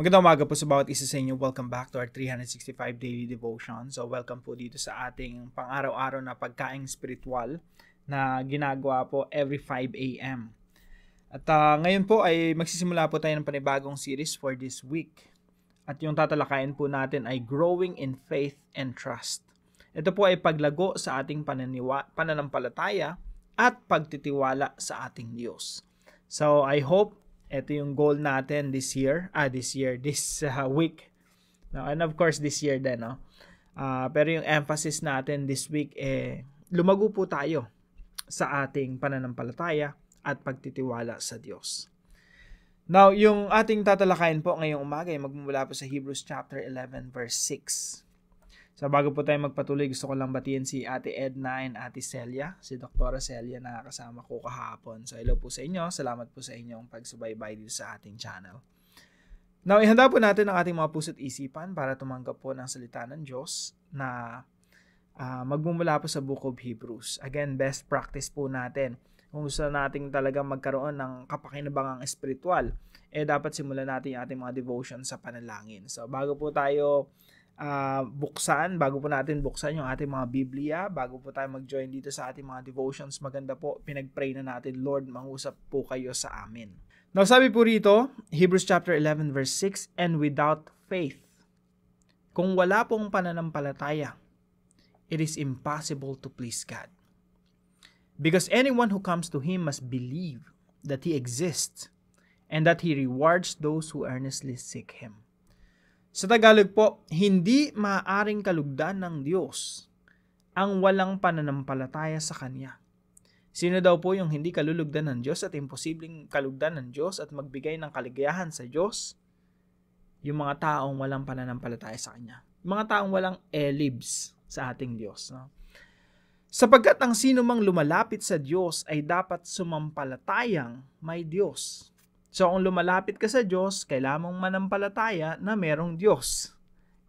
Magandang umaga po sa bawat isa sa inyo. Welcome back to our 365 Daily Devotion. So welcome po dito sa ating pang-araw-araw na pagkaing spiritual na ginagawa po every 5 a.m. At ngayon po ay magsisimula po tayo ng panibagong series for this week. At yung tatalakayin po natin ay Growing in Faith and Trust. Ito po ay paglago sa ating pananampalataya at pagtitiwala sa ating Diyos. So I hope ito yung goal natin this week. No? And of course, this year din. No? Pero yung emphasis natin this week, lumago po tayo sa ating pananampalataya at pagtitiwala sa Diyos. Now, yung ating tatalakayin po ngayong umaga ay magmumula po sa Hebrews chapter 11 verse 6. So bago po tayo magpatuloy, gusto ko lang batiin si Ate Edna and Ate Celia, si Dr. Celia na kasama ko kahapon. So hello po sa inyo, salamat po sa inyong pagsubaybay dito sa ating channel. Now, ihanda po natin ang ating mga puso't isipan para tumanggap po ng salita ng Diyos na magmumula po sa Book of Hebrews. Again, best practice po natin. Kung gusto natin talagang magkaroon ng kapakinabangang espiritual, dapat simulan natin yung ating mga devotion sa panalangin. So bago po natin buksan yung ating mga Biblia, bago po tayo mag-join dito sa ating mga devotions, maganda po, pinag-pray na natin, Lord, mangusap po kayo sa amin. Now, sabi po rito, Hebrews chapter 11 verse 6, and without faith, kung wala pong pananampalataya, it is impossible to please God. Because anyone who comes to Him must believe that He exists and that He rewards those who earnestly seek Him. Sa Tagalog po, hindi maaaring kalugdan ng Diyos ang walang pananampalataya sa Kanya. Sino daw po yung hindi kalulugdan ng Diyos at imposibleng kalugdan ng Diyos at magbigay ng kaligayahan sa Diyos? Yung mga taong walang pananampalataya sa Kanya. Yung mga taong walang elibs sa ating Diyos. No? Sapagkat ang sino mang lumalapit sa Diyos ay dapat sumampalatayang may Diyos. So kung lumalapit ka sa Diyos, kailangan mong manampalataya na merong Diyos.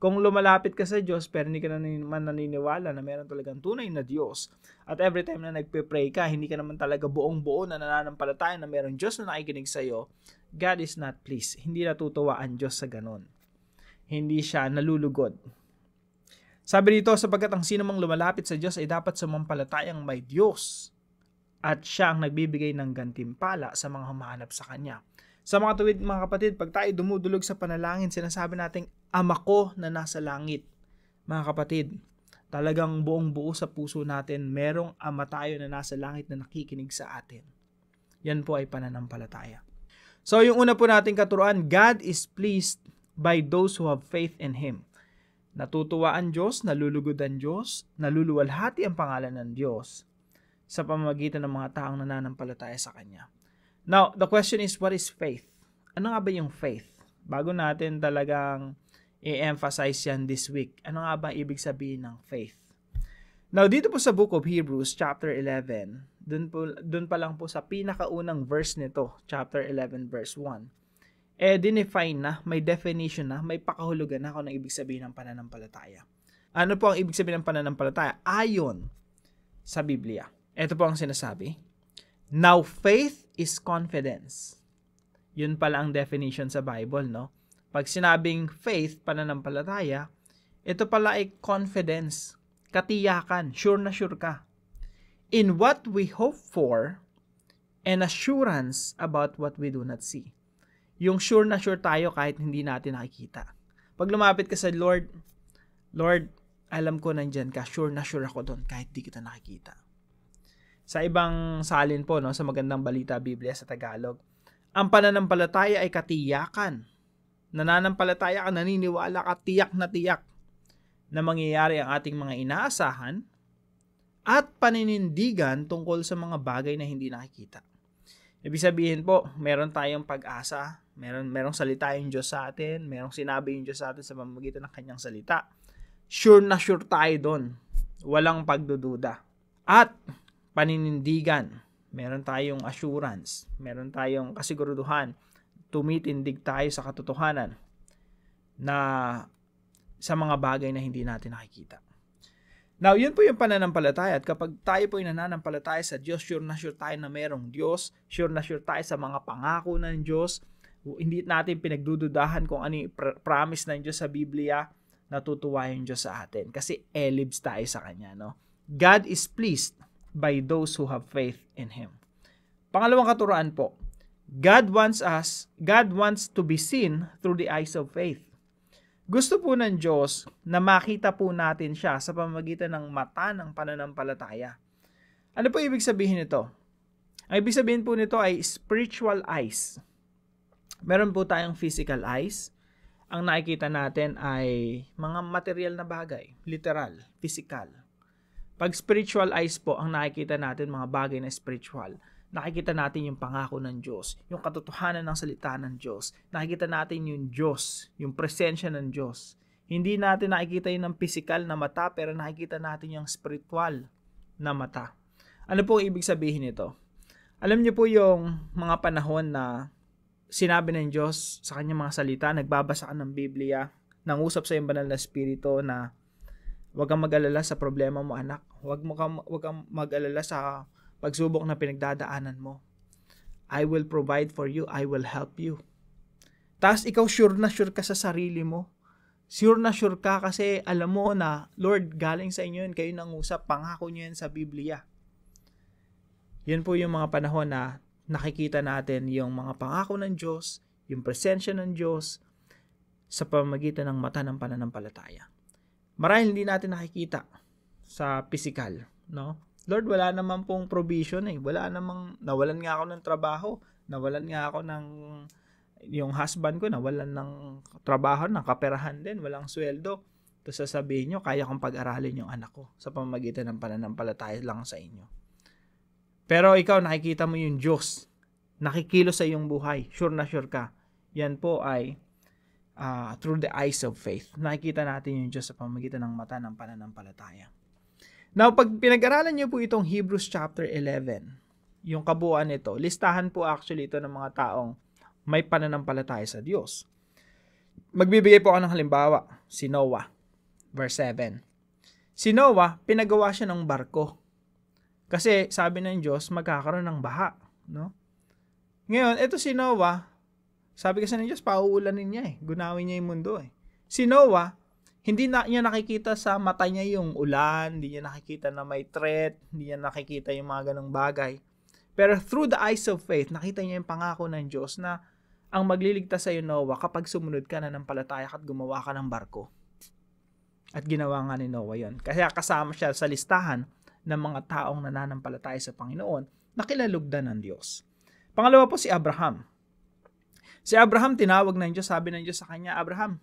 Kung lumalapit ka sa Diyos pero hindi ka naman naniniwala na meron talagang tunay na Diyos, at every time na nagpe-pray ka, hindi ka naman talaga buong-buo na nananampalataya na merong Diyos na nakikinig sa iyo, God is not pleased. Hindi natutuwa ang Diyos sa ganon. Hindi siya nalulugod. Sabi dito, sapagkat ang sino mang lumalapit sa Diyos ay dapat sumampalatayang may Diyos at siya ang nagbibigay ng gantimpala sa mga humahanap sa Kanya. Sa mga tuwid, mga kapatid, pag tayo dumudulog sa panalangin, sinasabi nating, Ama ko na nasa langit. Mga kapatid, talagang buong-buo sa puso natin, merong Ama tayo na nasa langit na nakikinig sa atin. Yan po ay pananampalataya. So yung una po nating katuruan, God is pleased by those who have faith in Him. Natutuwa ang Diyos, nalulugod ang Diyos, naluluwalhati ang pangalan ng Diyos sa pamamagitan ng mga taong nananampalataya sa Kanya. Now, the question is, what is faith? Ano nga ba yung faith? Bago natin talagang i-emphasize yan this week, ano nga ba ibig sabihin ng faith? Now, dito po sa Book of Hebrews, chapter 11, dun pa lang po sa pinakaunang verse nito, chapter 11, verse 1, dinefine na, may definition na, may pakahulugan na kung ano ibig sabihin ng pananampalataya. Ano po ang ibig sabihin ng pananampalataya? Ayon sa Biblia. Ito po ang sinasabi. Now, faith is confidence. Yun pala ang definition sa Bible, no? Pag sinabing faith, pananampalataya, ito pala ay confidence, katiyakan, sure na sure ka. In what we hope for, and assurance about what we do not see. Yung sure na sure tayo kahit hindi natin nakikita. Pag lumapit ka sa Lord, alam ko nandyan ka, sure na sure ako doon kahit di kita nakikita. Sa ibang salin po, no, sa Magandang Balita Biblia sa Tagalog, ang pananampalataya ay katiyakan. Nananampalataya ka, naniniwala ka, tiyak na mangyayari ang ating mga inaasahan at paninindigan tungkol sa mga bagay na hindi nakikita. Ibig sabihin po, meron tayong pag-asa, merong salita yung Diyos sa atin, merong sinabi yung Diyos sa atin sa pamamagitan ng Kanyang salita. Sure na sure tayo doon. Walang pagdududa. At paninindigan, meron tayong assurance, meron tayong kasiguruduhan, tumitindig tayo sa katotohanan na sa mga bagay na hindi natin nakikita. Now, yun po yung pananampalataya. At kapag tayo po yung nananampalataya sa Diyos, sure na sure tayo na merong Diyos, sure na sure tayo sa mga pangako ng Diyos, Hindi natin pinagdududahan kung ano yung promise ng Diyos sa Biblia, natutuwa yung Diyos sa atin. Kasi elibs tayo sa Kanya, no? God is pleased by those who have faith in Him. Pangalawang katuruan po, God wants to be seen through the eyes of faith. Gusto po ng Diyos na makita po natin siya sa pamamagitan ng mata ng pananampalataya. Ano po ibig sabihin nito? Ang ibig sabihin po nito ay spiritual eyes. Meron po tayong physical eyes. Ang nakikita natin ay mga material na bagay, literal, physical. Pag spiritual eyes po, ang nakikita natin mga bagay na spiritual. Nakikita natin yung pangako ng Diyos, yung katotohanan ng salita ng Diyos. Nakikita natin yung Diyos, yung presensya ng Diyos. Hindi natin nakikita yun ng physical na mata, pero nakikita natin yung spiritual na mata. Ano po ang ibig sabihin nito? Alam niyo po yung mga panahon na sinabi ng Diyos sa kanyang mga salita, nagbabasa ka ng Biblia, nangusap sa iyong banal na espiritu na huwag kang mag-alala sa problema mo, anak. Huwag kang mag-alala sa pagsubok na pinagdadaanan mo. I will provide for you. I will help you. Tapos ikaw sure ka sa sarili mo. Sure ka kasi alam mo na, Lord, galing sa inyo yun, kayo nangusap, pangako niyo yan sa Biblia. Yan po yung mga panahon na nakikita natin yung mga pangako ng Diyos, yung presensya ng Diyos sa pamamagitan ng mata ng pananampalataya. Marahil hindi natin nakikita sa physical, no? Lord, wala naman pong provision Wala namang, nawalan nga ako ng trabaho, nawalan nga ako ng, yung husband ko, nawalan ng trabaho, ng kaperahan din, walang sweldo. Tapos sasabihin nyo, kaya kong pag-aralin yung anak ko sa pamamagitan ng pananampalataya lang sa inyo. Pero ikaw, nakikita mo yung Diyos, nakikilos sa iyong buhay, sure ka. Yan po ay through the eyes of faith. Nakikita natin yung Diyos sa pamamagitan ng mata ng pananampalataya. Now, pag pinag-aralan niyo po itong Hebrews chapter 11, yung kabuuan nito, listahan po actually ito ng mga taong may pananampalataya sa Diyos. Magbibigay po ako ng halimbawa, si Noah, verse 7. Si Noah, pinagawa siya ng barko. Kasi sabi ng Diyos, magkakaroon ng baha. No? Ngayon, ito si Noah, sabi kasi ng Diyos, pauulanin niya gunawin niya yung mundo Si Noah, hindi na niya nakikita sa mata niya yung ulan, hindi niya nakikita na may threat, hindi niya nakikita yung mga ganong bagay. Pero through the eyes of faith, nakita niya yung pangako ng Diyos na ang magliligtas sa iyo, Noah, kapag sumunod ka na ng palataya at gumawa ka ng barko. At ginawa nga ni Noah yun. Kaya kasama siya sa listahan ng mga taong nananampalataya sa Panginoon na kilalugdan ng Diyos. Pangalawa po si Abraham. Si Abraham, tinawag ng Diyos, sabi ng Diyos sa kanya, Abraham,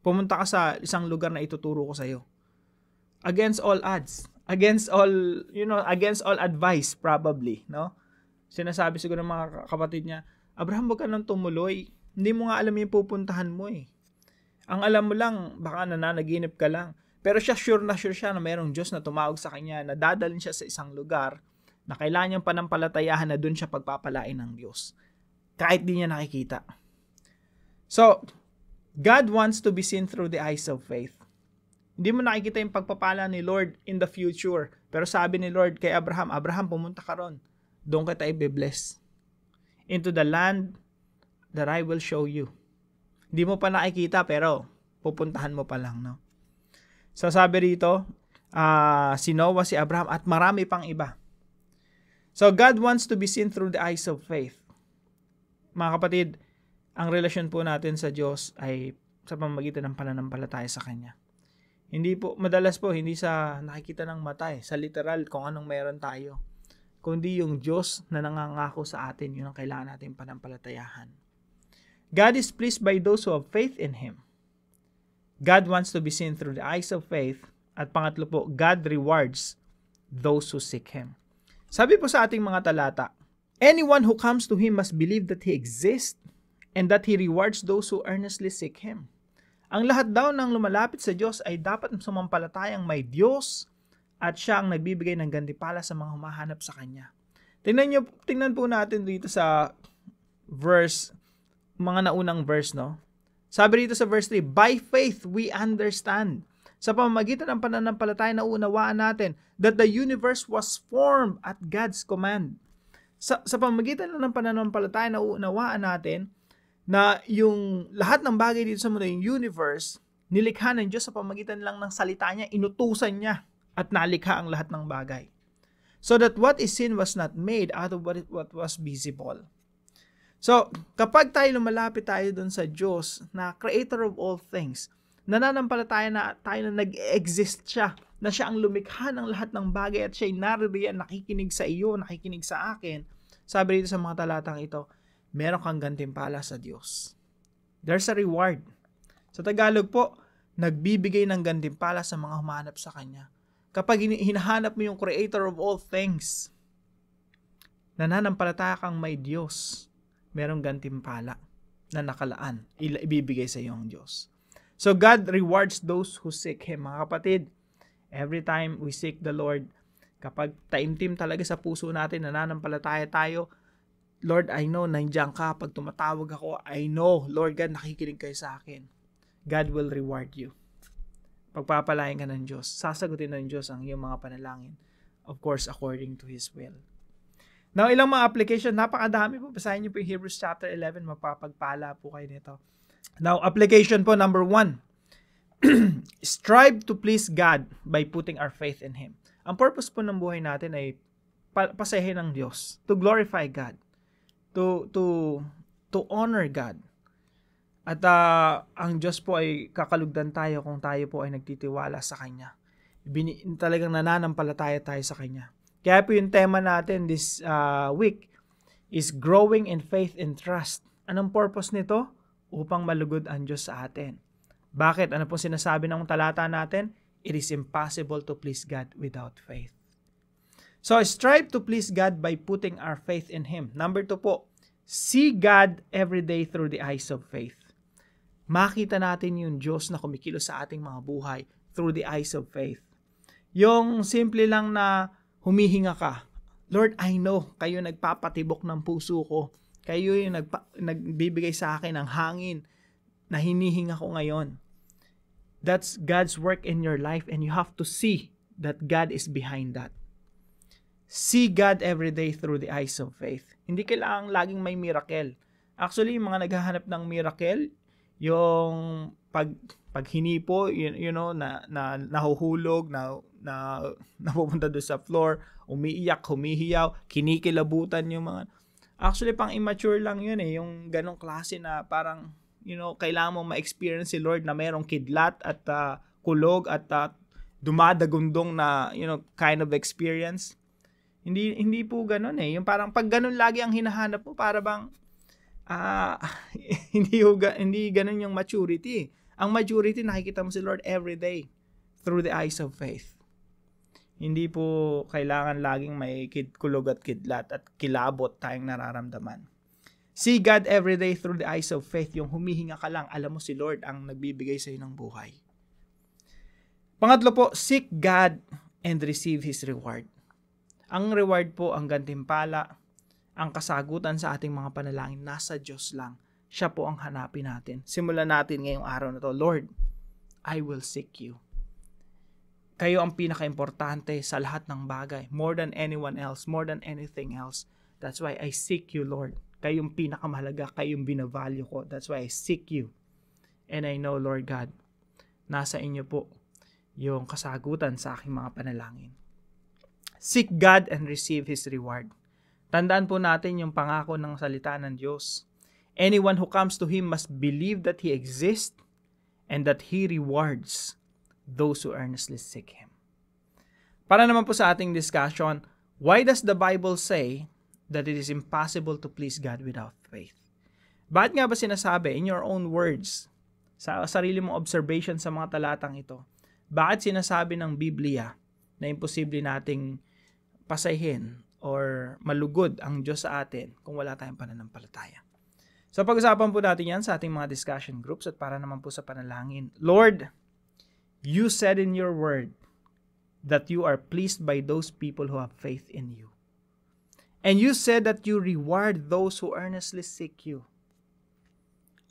pumunta ka sa isang lugar na ituturo ko sa iyo. Against all odds, against all advice probably, no? Sinasabi siguro ng mga kapatid niya, Abraham, wag ka nang tumuloy. Hindi mo nga alam yung pupuntahan mo Ang alam mo lang, baka nananaginip ka lang. Pero siya sure siya na mayroong Diyos na tumawag sa kanya, na dadalhin siya sa isang lugar na kailangan niyang panampalatayahan na doon siya pagpapalain ng Diyos. Kahit di niya nakikita. So, God wants to be seen through the eyes of faith. Hindi mo nakikita yung pagpapala ni Lord in the future. Pero sabi ni Lord kay Abraham, Abraham, pumunta ka ron. Doon kita i-bless. Into the land that I will show you. Hindi mo pa nakikita pero pupuntahan mo pa lang, no? So sabi rito, si Noah, si Abraham, at marami pang iba. So God wants to be seen through the eyes of faith. Mga kapatid, ang relasyon po natin sa Diyos ay sa pamamagitan ng pananampalataya sa Kanya. Madalas po, hindi sa nakikita ng mata sa literal kung anong meron tayo. Kundi yung Diyos na nangangako sa atin, yun ang kailangan natin panampalatayahan. God is pleased by those who have faith in Him. God wants to be seen through the eyes of faith. At pangatlo po, God rewards those who seek Him. Sabi po sa ating mga talata, anyone who comes to Him must believe that He exists and that He rewards those who earnestly seek Him. Ang lahat daw ng lumalapit sa Diyos ay dapat sumampalatayang may Diyos at Siya ang nagbibigay ng gantimpala sa mga humahanap sa Kanya. Tingnan po natin dito sa mga naunang verse, no? Sabi dito sa verse 3, by faith we understand. Sa pamamagitan ng pananampalataya naunawaan natin that the universe was formed at God's command. Sa pamamagitan ng pananampalataya naunawaan natin na yung lahat ng bagay dito sa mundo, yung universe, nilikha ng Diyos sa pamagitan lang ng salita niya, inutusan niya at nalikha ang lahat ng bagay. So that what is seen was not made out of what was visible. So, kapag tayo lumalapit tayo dun sa Diyos na creator of all things, nananampalataya na tayo na nag-exist siya, na siya ang lumikha ng lahat ng bagay at siya'y naririyan, nakikinig sa iyo, nakikinig sa akin. Sabi dito sa mga talatang ito, meron kang gantimpala sa Diyos. There's a reward. Sa Tagalog po, nagbibigay ng gantimpala sa mga humanap sa Kanya. Kapag hinahanap mo yung creator of all things, nananampalataya kang may Diyos, merong gantimpala na nakalaan, ibibigay sa iyo ang Diyos. So God rewards those who seek Him. Mga kapatid, every time we seek the Lord, kapag taimtim talaga sa puso natin, nananampalataya tayo, Lord, I know, nandiyan ka. Pag tumatawag ako, I know, Lord God, nakikinig kayo sa akin. God will reward you. Pagpapalain ka ng Diyos, sasagutin ng Diyos ang iyong mga panalangin. Of course, according to His will. Now, ilang mga application, napakadami po. Basahin niyo po yung Hebrews chapter 11, mapapagpala po kayo nito. Now, application po number 1. Strive to please God by putting our faith in Him. Ang purpose po ng buhay natin ay pasahin ng Diyos, to glorify God, to honor God. At ang Diyos po ay kakalugdan tayo kung tayo po ay nagtitiwala sa Kanya. Talagang nananampalataya tayo sa Kanya. Kaya po yung tema natin this week is growing in faith and trust. Anong purpose nito? Upang malugod ang Diyos sa atin. Bakit? Ano po sinasabi ng talata natin? It is impossible to please God without faith. So, strive to please God by putting our faith in Him. Number 2 po, see God every day through the eyes of faith. Makita natin yung Diyos na kumikilos sa ating mga buhay through the eyes of faith. Yung simple lang na humihinga ka. Lord, I know, kayo nagpapatibok ng puso ko. Kayo yung nagbibigay sa akin ng hangin na hinihinga ko ngayon. That's God's work in your life and you have to see that God is behind that. See God every day through the eyes of faith. Hindi kailangang laging may miracle. Actually, yung mga naghahanap ng miracle, yung pag hinipo, na nahuhulog, na napupunta doon sa floor, umiiyak, humihiyaw, kinikilabutan yung mga... Actually, pang immature lang yun eh, yung ganong klase na parang, kailangan mo ma-experience si Lord na mayroong kidlat at kulog at dumadagundong na, kind of experience. Hindi po ganon eh. Yung parang pag ganon lagi ang hinahanap mo, para bang, hindi ganon yung maturity. Ang maturity, nakikita mo si Lord every day through the eyes of faith. Hindi po kailangan laging may kulog at kidlat at kilabot tayong nararamdaman. See God every day through the eyes of faith. Yung humihinga ka lang, alam mo si Lord ang nagbibigay sa iyo ng buhay. Pangatlo po, seek God and receive His reward. Ang reward po, ang gantimpala, ang kasagutan sa ating mga panalangin, nasa Diyos lang. Siya po ang hanapin natin. Simulan natin ngayong araw na to. Lord, I will seek you. Kayo ang pinaka-importante sa lahat ng bagay. More than anyone else, more than anything else. That's why I seek you, Lord. Kayo yung pinakamahalaga, kayo yung binavalue ko. That's why I seek you. And I know, Lord God, nasa inyo po yung kasagutan sa aking mga panalangin. Seek God and receive His reward. Tandaan po natin yung pangako ng salita ng Diyos. Anyone who comes to Him must believe that He exists and that He rewards those who earnestly seek Him. Para naman po sa ating discussion, why does the Bible say that it is impossible to please God without faith? Bakit nga ba sinasabi, in your own words, sa sarili mong observation sa mga talatang ito, bakit sinasabi ng Biblia na imposible nating pasahin or malugod ang Diyos sa atin kung wala tayong pananampalataya? So pag-usapan po natin yan sa ating mga discussion groups at para naman po sa panalangin. Lord, you said in your word that you are pleased by those people who have faith in you. And you said that you reward those who earnestly seek you.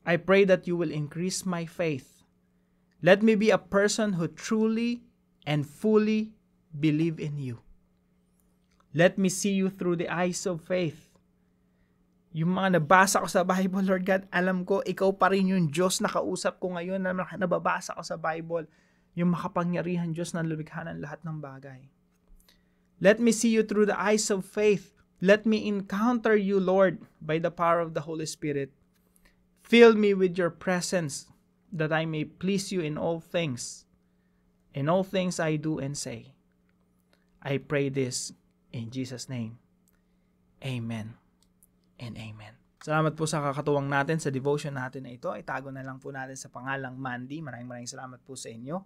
I pray that you will increase my faith. Let me be a person who truly and fully believe in you. Let me see you through the eyes of faith. Yung mga nabasa ko sa Bible, Lord God, alam ko, ikaw pa rin yung Diyos na kausap ko ngayon na nababasa ko sa Bible. Yung makapangyarihan Diyos na lumikha ng lahat ng bagay. Let me see you through the eyes of faith. Let me encounter you, Lord, by the power of the Holy Spirit. Fill me with your presence, that I may please you in all things. In all things I do and say. I pray this in Jesus' name. Amen and amen. Salamat po sa kakatuwang natin sa devotion natin na ito. Itago na lang po natin sa pangalang Mandy. Maraming salamat po sa inyo.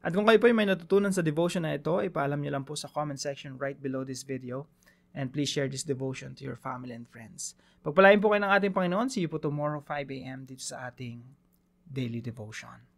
At kung kayo po ay may natutunan sa devotion na ito, ipaalam nyo lang po sa comment section right below this video. And please share this devotion to your family and friends. Pagpalain po kayo ng ating Panginoon. See you po tomorrow 5 a.m. dito sa ating daily devotion.